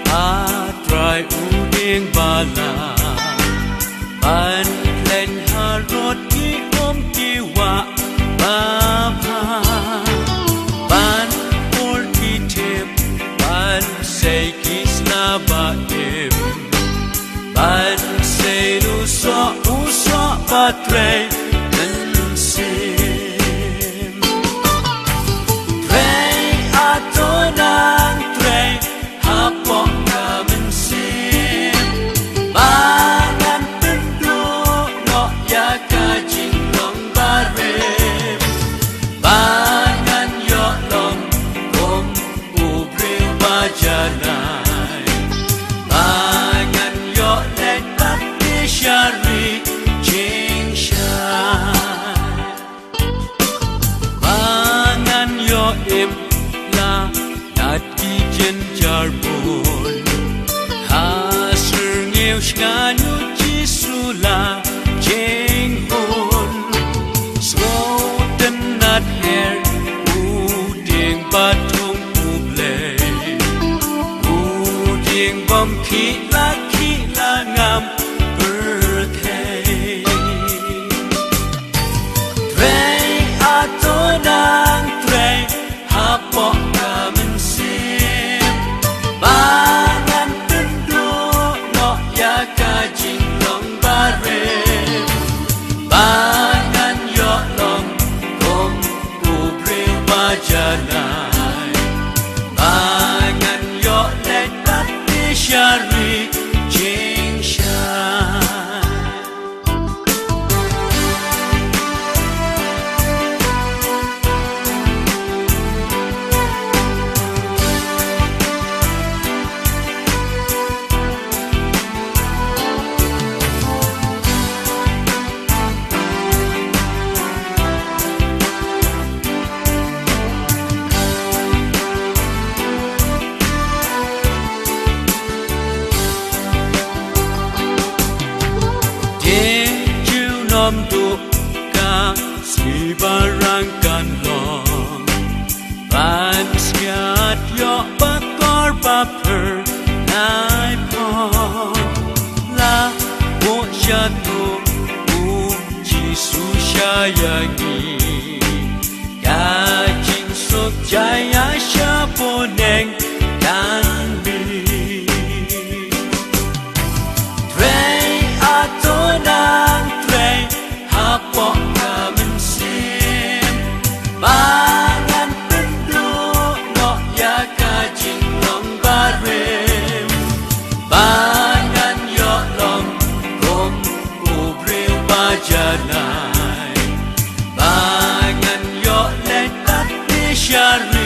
Atrai uding bala Ban len harot ki om ki wa bapa Ban ol ki tip Ban say ki slaba im Ban say uso patre Nensim Trey atonang trey Hapok namin sim Bangan tunduk no ya kajing long barim Bangan yok long kom ubril bajanay Bangan yok letak di syari jing syai Bangan yok im la nat ki jen jarbon Hasir ngew shkanyu jisula jing hon Sloten nat her uding batung ublay Uding bom kila ngam berkay Trey atonang trey hapok namin sim Bangan tunduk no ya kajing long barim Bangan yok long kom ubril bajanay Bangan yok letak di syari jing syai Nom duka si barang kan long Ban siat yok bakor baper nai pon La mo jatuh jisu syayangi Kajing sok jaya syaboneng dan bi Trey atonang trey hapok namin sim Bangan tunduk no ya kajing long barim Bangan yok long kom ubril bajanay Bangan yok letak di syari